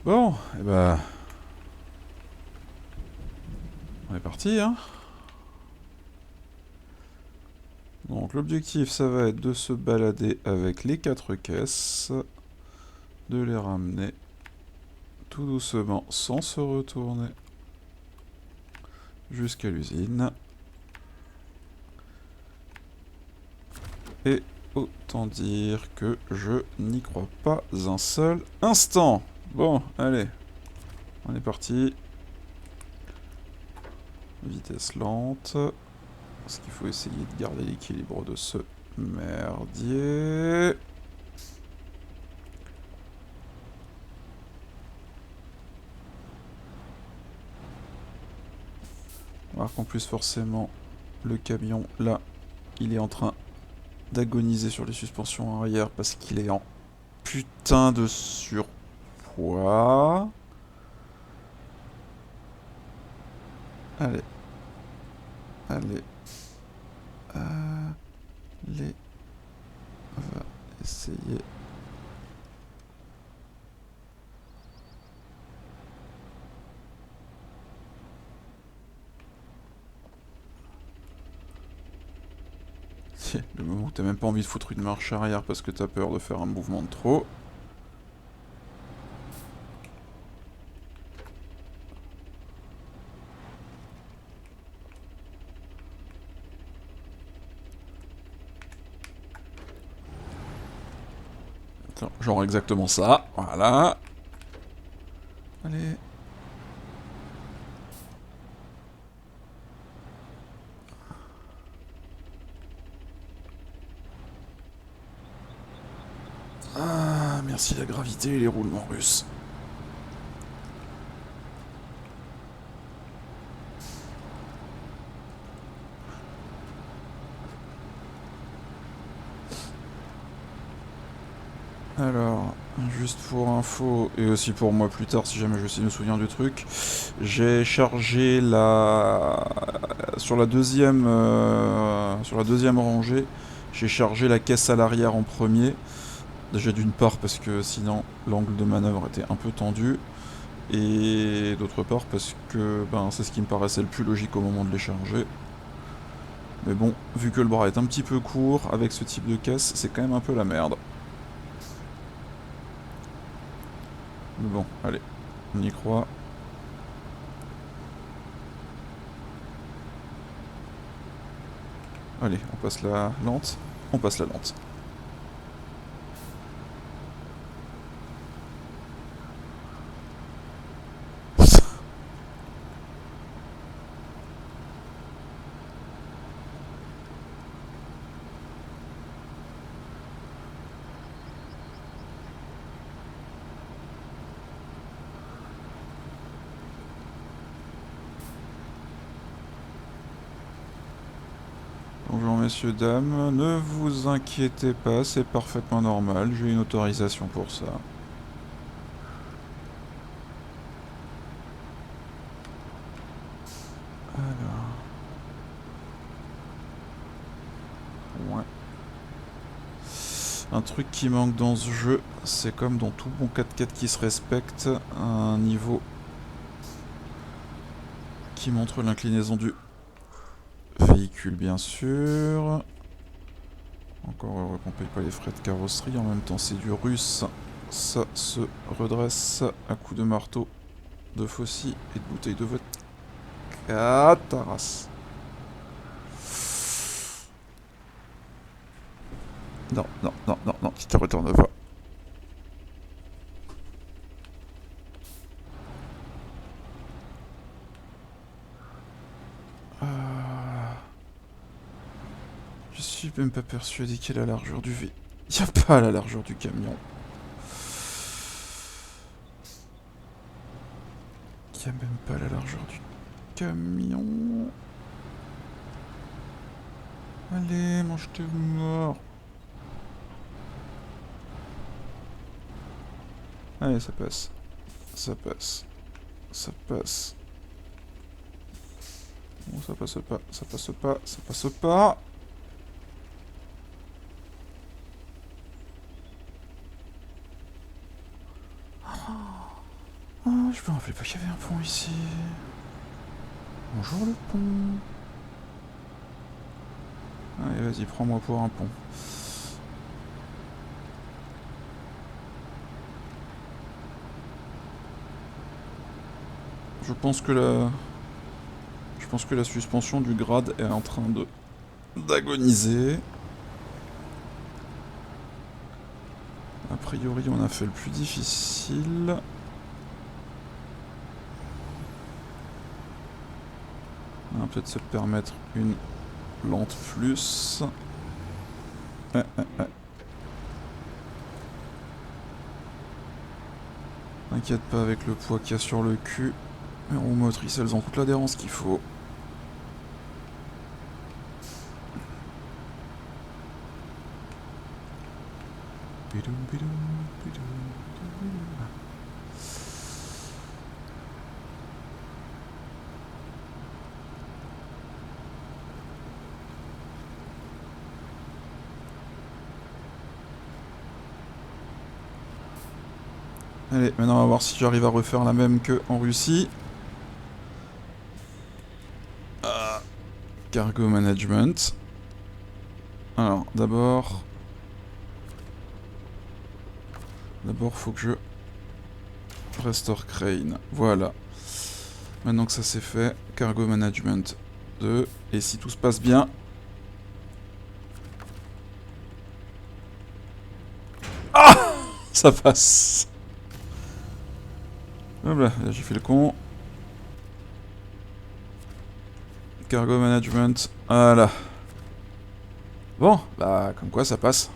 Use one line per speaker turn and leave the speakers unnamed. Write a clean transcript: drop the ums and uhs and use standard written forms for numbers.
Bon, et bah... On est parti, hein. Donc l'objectif, ça va être de se balader avec les 4 caisses, de les ramener tout doucement, sans se retourner, jusqu'à l'usine. Et autant dire que je n'y crois pas un seul instant. Bon, allez, on est parti. Vitesse lente. Parce qu'il faut essayer de garder l'équilibre de ce merdier. Alors qu'en plus forcément, le camion, là, il est en train d'agoniser sur les suspensions arrière parce qu'il est en putain de surpoids. Allez. Allez. Allez. On va essayer. Le moment où t'as même pas envie de foutre une marche arrière parce que t'as peur de faire un mouvement de trop. Genre exactement ça, voilà. Allez. Ah, merci la gravité et les roulements russes. Alors, juste pour info, et aussi pour moi plus tard, si jamais je me souviens du truc, j'ai chargé la... Sur la deuxième rangée, j'ai chargé la caisse à l'arrière en premier. Déjà d'une part parce que sinon l'angle de manœuvre était un peu tendu, et d'autre part parce que ben, c'est ce qui me paraissait le plus logique au moment de les charger. Mais bon, vu que le bras est un petit peu court, avec ce type de caisse, c'est quand même un peu la merde. Mais bon, allez, on y croit. Allez, on passe la lente. On passe la lente. Bonjour messieurs, dames, ne vous inquiétez pas, c'est parfaitement normal, j'ai une autorisation pour ça. Alors... Ouais. Un truc qui manque dans ce jeu, c'est comme dans tout bon 4x4 qui se respecte, un niveau qui montre l'inclinaison du véhicule bien sûr. Encore heureux qu'on paye pas les frais de carrosserie, en même temps c'est du russe. Ça se redresse à coups de marteau, de faucille et de bouteille de vodka. Ah, ta race. Non, non, non, non, non, tu te retournes pas. Je suis même pas persuadé qu'il y a la largeur du V. Y a pas la largeur du camion. Y a même pas la largeur du camion. Allez, mange tes morts. Allez, ça passe. Ça passe. Ça passe. Bon, ça passe pas, ça passe pas, ça passe pas. Je me rappelais pas qu'il y avait un pont ici. Bonjour le pont. Allez, vas-y, prends-moi pour un pont. Je pense que la suspension du grade est en train d'agoniser. A priori, on a fait le plus difficile. On va peut-être se permettre une lente plus. T'inquiète pas avec le poids qu'il y a sur le cul. Les roues motrices, elles ont toute l'adhérence qu'il faut. Allez, maintenant on va voir si j'arrive à refaire la même que en Russie. Cargo management. Alors, d'abord, faut que je restore crane. Voilà. Maintenant que ça c'est fait, cargo management 2. Et si tout se passe bien... Ah, ça passe. Hop là j'ai fait le con. Cargo management, voilà. Bon, bah comme quoi ça passe.